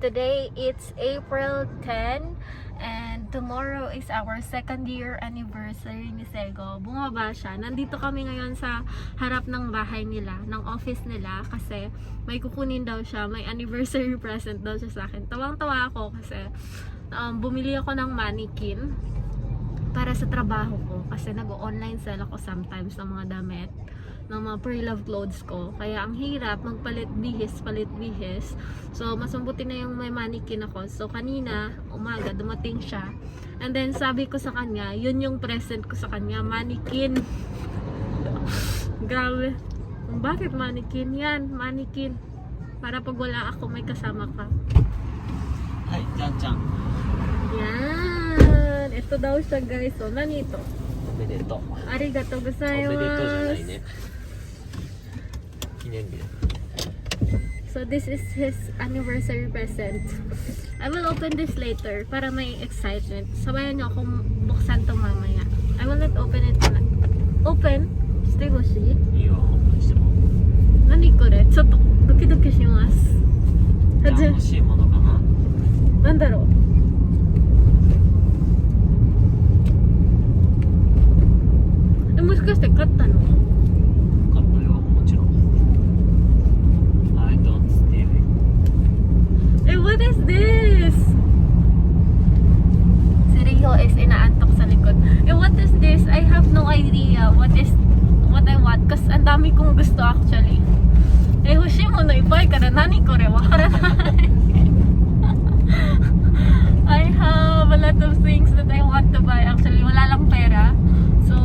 today it's April 10 and tomorrow is our second year anniversary ni Sego. Bumaba siya. Nandito kami ngayon sa harap ng bahay nila, ng office nila kasi may kukunin daw siya, may anniversary present daw siya sa akin. Tawang-tawa ako kasi bumili ako ng mannequin para sa trabaho ko kasi nag-online sell ako sometimes ng mga damit, ng mga pre-love clothes ko. Kaya ang hirap magpalit-bihis. So, mas mabuti na yung may mannequin ako. So, kanina, umaga, dumating siya. And then, sabi ko sa kanya, yun yung present ko sa kanya, mannequin. Grabe. Bakit mannequin? Yan, mannequin. Para pag wala ako, may kasama ka. Ay, chan-chan. Yan. Ito daw siya, guys. So, nanito. Omedetou. Arigatou gozaimasu. Omedetou じゃないね。記念日だ。 So this is his anniversary present. I will open this later para may excitement. Sabayan niyo akong buksan to mamaya. I will not open it na. Open? Stay hoshi? いいよ、オープンしても。何これ？ちょっとドキドキします。じゃあ欲しいものかな。なんだろう？もしかして買ったの？買ったよ、もちろん。I don't steal it. What is this? Si Rio is inaantok sa likod. What is this? I have no idea what I want. Kasi ang dami kong gusto actually. Hoshi mo no ipay ka na. Nani kore? Wakaranai. I have a lot of things that I want to buy. Actually, wala lang pera. So,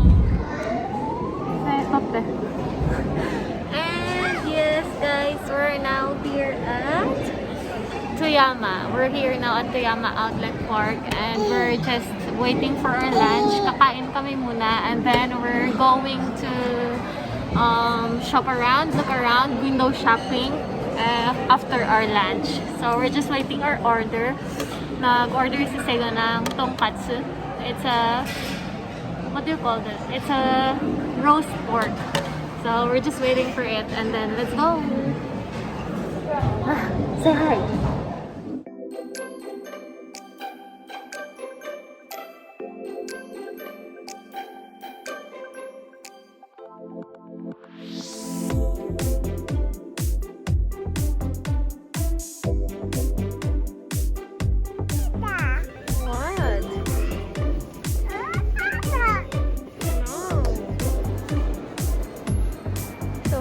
and yes guys, we're now here at Toyama. We're here now at Toyama Outlet Park and we're just waiting for our lunch. Kakain kami muna and then we're going to shop around, look around, window shopping after our lunch. So we're just waiting our order. Nag-order si Sego ng tonkatsu. It's a, what do you call this? It's a roast pork. So we're just waiting for it and then let's go. Say hi.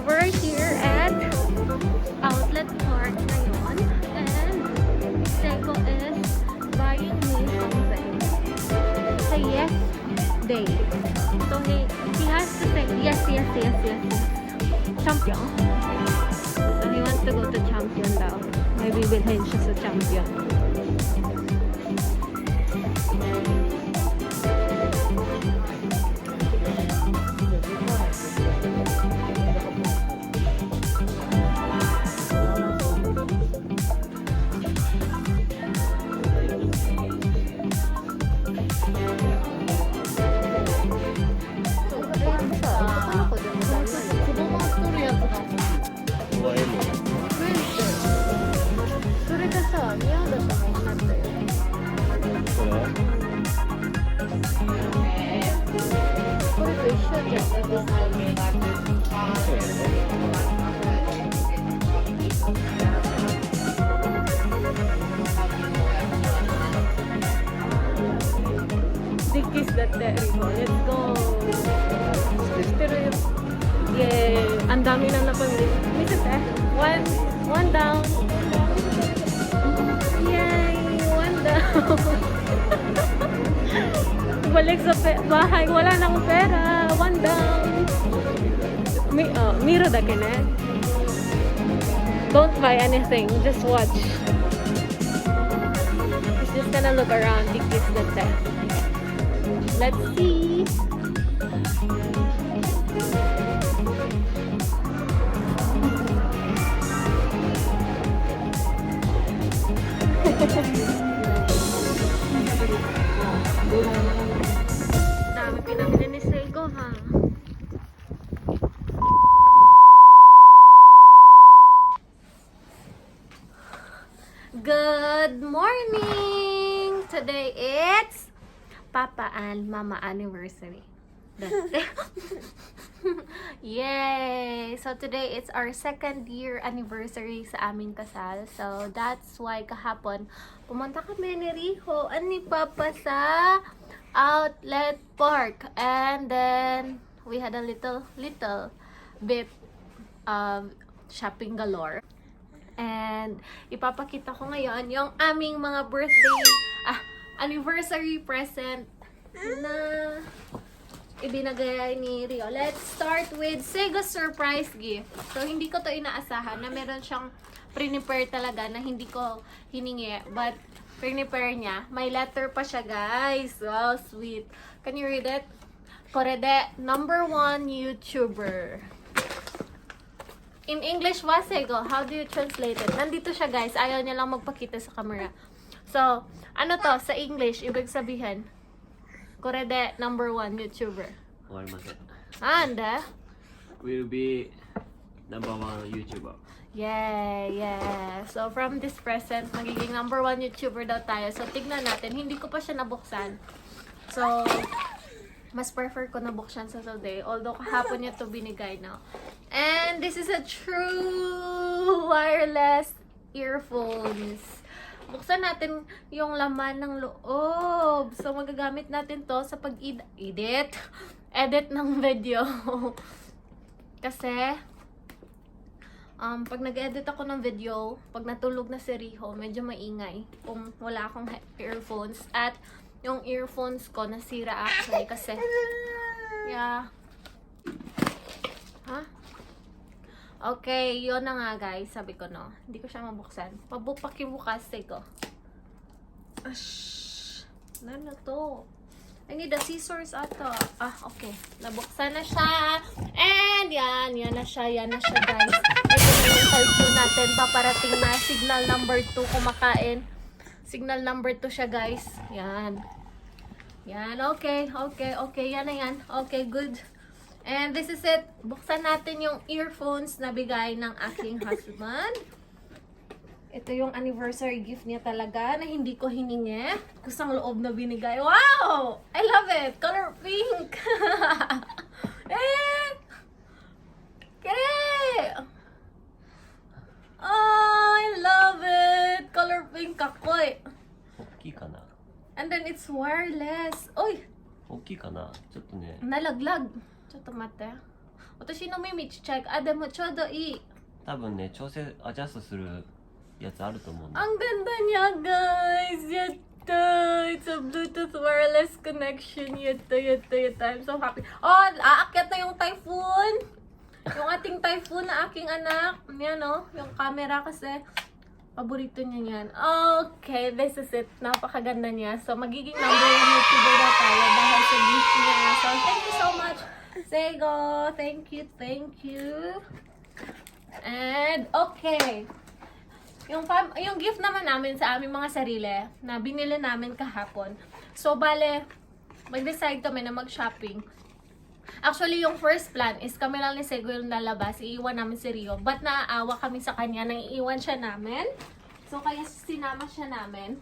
We're here at Outlet Park ngayon and Sego is buying me something. It's a yes day. So he has to say yes. Champion. So he wants to go to Champion daw. May bibilhin siya sa Champion. Kiss that there. Let's go. Pero yung yay! Ang dami na napamili. Visit one down. Yay! One down. Balik sa bahay. Wala na akong pera. One down. Miro dake ne. Don't buy anything. Just watch. He's just gonna look around. Kiss that there. Let's see. Dami pinamili ni Sego ha. Good and mama anniversary. Yay! So today it's our 2nd year anniversary sa aming kasal. So that's why kahapon pumunta kami ni Riho and ni Papa sa outlet park, and then we had a little bit of shopping galore. And ipapakita ko ngayon yung aming mga anniversary present na ibinagay ni Rio. Let's start with Sega surprise gift. So hindi ko to inaasahan na meron siyang prepare talaga na hindi ko hiningi, but prepare niya. May letter pa siya, guys. Wow, sweet. Can you read it? Korede, #1 YouTuber. In English, wasego. How do you translate it? Nandito siya, guys. Ayaw niya lang magpakita sa camera. So, ano to? Sa English, ibig sabihin, Korede, #1 YouTuber. 終わりません。And, Will be #1 YouTuber. yeah. So, from this present, magiging #1 YouTuber daw tayo. So, tignan natin. Hindi ko pa siya nabuksan. So, mas prefer ko nabuksan sa today. Although, kahapon niya to binigay na. And this is a true wireless earphones. Buksan natin yung laman ng loob. So, magagamit natin to sa edit ng video. Kasi, pag nag-edit ako ng video, pag natulog na si Riho, medyo maingay kung wala akong earphones. At yung earphones ko nasira actually kasi, yeah. Okay, yun na nga guys, sabi ko no. Hindi ko siya mabuksan. Pakibukas ko. Ano to? I need the scissors ata. Okay. Nabuksan na siya. And yan na siya guys. Ito na yung typhoon natin. Paparating na signal number 2 kumakain. Signal number 2 siya guys. Yan, okay. Yan na yan. Okay, good. And this is it. Buksan natin yung earphones na bigay ng aking husband. Ito yung anniversary gift niya talaga na hindi ko hiningi. Kusang loob na binigay. Wow! I love it! Color pink! I love it! Color pink kakoy. 大きいかな And then it's wireless. Oy! 大きいかなちょっとね Nalaglag. ちょっと待って。私の耳ちっちゃい。でもちょうどいい。多分ね調整アジャストするやつあると思うんだ Ang ganda niya, guys! Yatta! It's a Bluetooth wireless connection. Yatta. I'm so happy. Oh, aakyat na yung typhoon! Yung ating typhoon na aking anak. Yan, yung camera kasi paborito niya yan. Okay, this is it. Napakaganda niya. So, magiging #1 YouTuber na tayo dahil sa gift niya. So, thank you so much, Sego. Thank you. And, okay. Yung gift naman namin sa aming mga sarili na binili namin kahapon. So, bale, mag-decide kami na mag-shopping. Actually, yung first plan is kami lang ni Sego yung lalabas. Iiwan namin si Rio. But naaawa kami sa kanya nang iiwan siya namin. So, kaya sinama siya namin.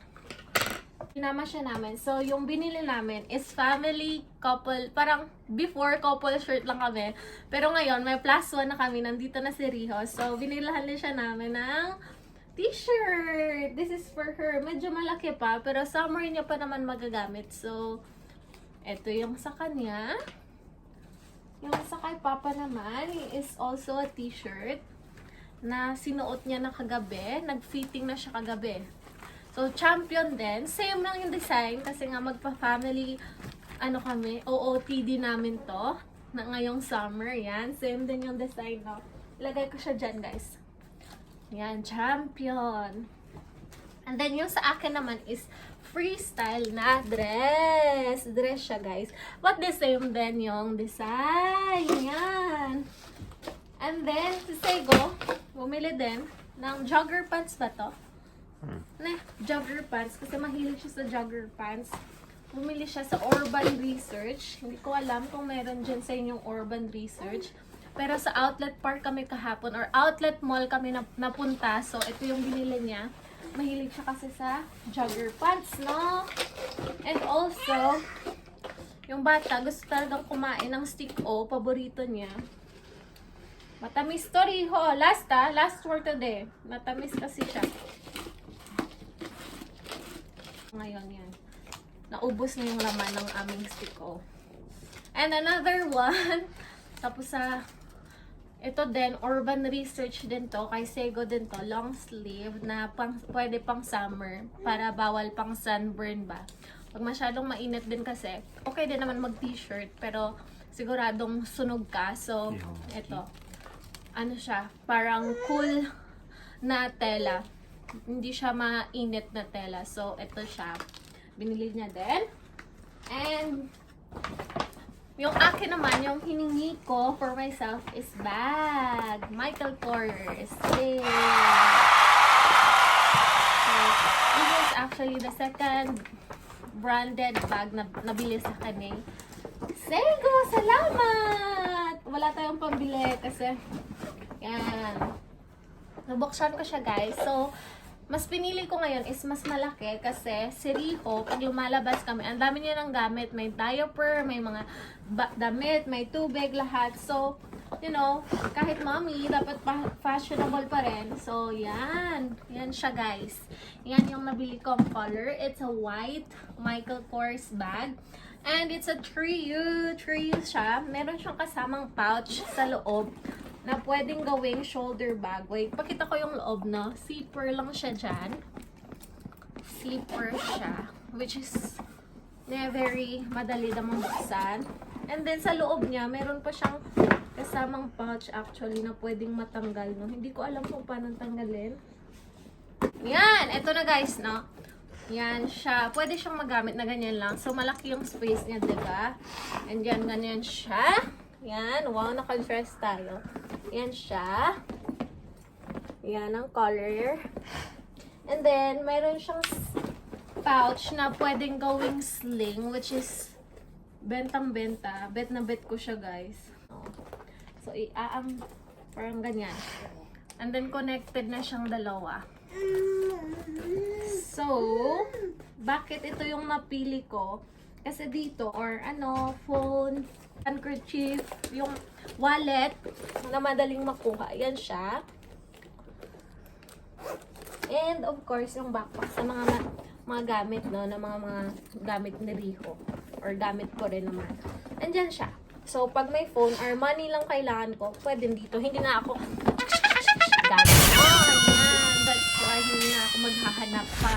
So, yung binili namin is family, couple. Parang before, couple shirt lang kami. Pero ngayon, may +1 na kami. Nandito na si Rio. So, binilahan din siya namin ng t-shirt. This is for her. Medyo malaki pa. Pero summer niya pa naman magagamit. So, eto yung sa kanya. Yung sa kay Papa naman is also a t-shirt na sinuot niya na kagabi. Nag-fitting na siya kagabi. So, champion din. Same lang yung design kasi nga magpa-family kami, OOTD namin to na ngayong summer. Yan. Same din yung design, no? Ilagay ko siya dyan, guys. Yan. Champion. And then, yung sa akin naman is freestyle na dress. Dress siya, guys. But the same din yung design. Yan. And then, si Sego, bumili din ng jogger pants ba to? Jogger pants. Kasi mahilig siya sa jogger pants. Bumili siya sa Urban Research. Hindi ko alam kung meron dyan sa inyong Urban Research. Pero sa outlet park kami kahapon or outlet mall kami napunta. So, ito yung binili niya. Mahilig siya kasi sa jogger pants, no? And also, Yung bata, gusto talagang kumain ng stick O. Paborito niya. Matamis to, Riho. Last for today. Matamis kasi siya. Ngayon yan. Naubos na yung laman ng aming stick O. And another one. Tapos ito din, urban research din to. Kay Sego din to. Long sleeve na pwede pang summer. Para bawal pang sunburn ba. Pag masyadong mainit din kasi, okay din naman mag t-shirt. Pero siguradong sunog ka. So, ito. Ano siya? Parang cool na tela. Hindi siya mainit na tela. So, ito siya. Binili niya din. And, yung akin naman, yung hiningi ko for myself is bag. Michael Kors. Yay! So, this is actually the second branded bag na nabili sa kanya. Sego! Salamat! Wala tayong pambili kasi yan. Nabuksan ko siya, guys. So, mas pinili ko ngayon is mas malaki kasi si Riho, pag lumalabas kami, ang dami niya ng gamit. May diaper, may mga damit, may tubig, lahat. So, you know, kahit mommy, dapat fashionable pa rin. So, yan. Yan siya, guys. Yan yung nabili kong color. It's a white Michael Kors bag. And it's a trio siya. Meron siyang kasamang pouch sa loob na pwedeng gawing shoulder bag. Wait, pakita ko yung loob, no? Zipper lang siya dyan. Zipper siya. Which is very madali namang buksan. And then sa loob niya, meron pa siyang kasamang pouch actually na pwedeng matanggal, no? Hindi ko alam kung paano tanggalin. Yan! Ito na, guys, no? Yan siya. Pwede siyang magamit na ganyan lang. So, malaki yung space niya, diba? And yan, ganyan siya. Yan. Wow, naka-dress tayo. Yan siya. Yan ang color. And then, mayroon siyang pouch na pwedeng gawing sling, which is bentang-benta. Bet na bet ko siya, guys. So, parang ganyan. And then, connected na siyang dalawa. So, bakit ito yung napili ko? Kasi dito, or phone, handkerchief, yung wallet na madaling makuha. Yan siya. And of course, yung backpack sa mga gamit, no, na mga gamit ni Riho or gamit ko rin naman. Andyan siya. So, pag may phone or money lang kailangan ko, pwede dito. Hindi na ako gamit. Ayan. That's why hindi na ako maghahanap pa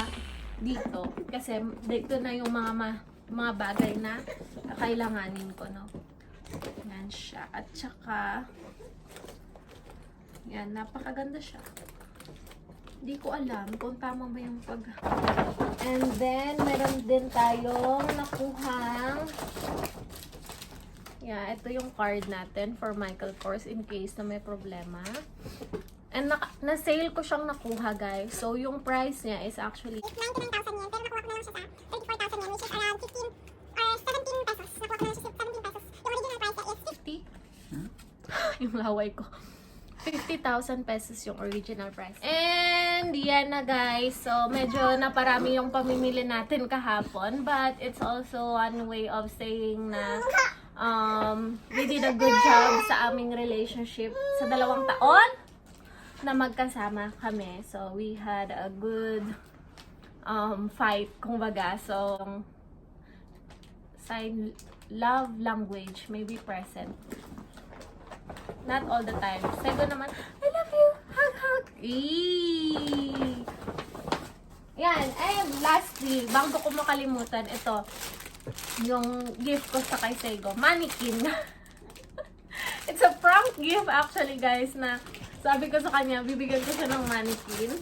dito. Kasi dito na yung mga bagay na kailanganin ko, no. Yan siya. At saka, yan, napakaganda siya. Hindi ko alam kung tama ba yung pag... And then, meron din tayong nakuhang... Yeah, ito yung card natin for Michael Kors in case na may problema. And na-sale ko siyang nakuha, guys. So, yung price niya is actually... 99,000 yen. Pero nakuha ko na lang siya sa 34,000 yen, which is around 15 or 17 pesos. Nakuha ko na lang siya sa 17 pesos. Yung original price niya is 50. Yung laway ko. 50,000 pesos yung original price. And yan na, guys. So, medyo naparami yung pamimili natin kahapon. But it's also one way of saying na we did a good job sa aming relationship sa 2 taon na magkasama kami. So, we had a good fight, kumbaga. So, sign love language may be present. Not all the time. Sego naman, I love you! Hug, hug! Eee! Yan. And lastly, bago ko makalimutan, ito, yung gift ko sa kay Sego. Mannequin. It's a prank gift actually, guys, na sabi ko sa kanya, bibigyan ko siya ng mannequin.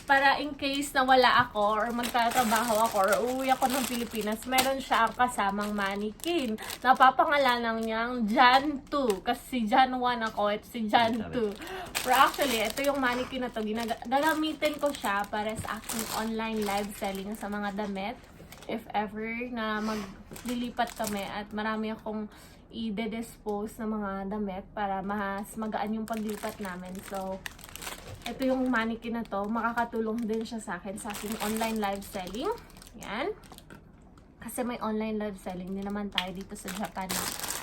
Para in case na wala ako or magtatrabaho ako or uuwi ako ng Pilipinas, meron siya ang kasamang mannequin. Napapangalanan niyang Jan 2. Kasi si Jan 1 ako, at si Jan 2. Pero actually, ito yung mannequin na to. Gagamitin ko siya para sa aking online live selling sa mga damit. If ever na maglilipat kami at marami akong i-dispose na mga damit para mas magaan yung paglipat namin. So, ito yung mannequin na to, makakatulong din siya sa akin sa aking online live selling. Yan. Kasi may online live selling din naman tayo dito sa Japan.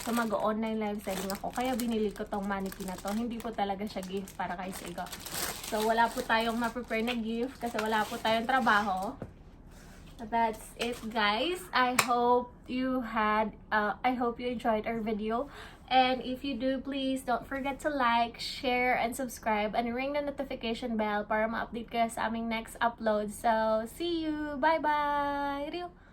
So mag-online live selling ako. Kaya binili ko tong mannequin na to. Hindi po talaga siya gift para kay Sego. So wala po tayong ma-prepare na gift kasi wala po tayong trabaho. That's it, guys. I hope you enjoyed our video. And if you do, please don't forget to like, share, and subscribe, and ring the notification bell para ma-update kayo sa aming next upload. So, see you! Bye-bye!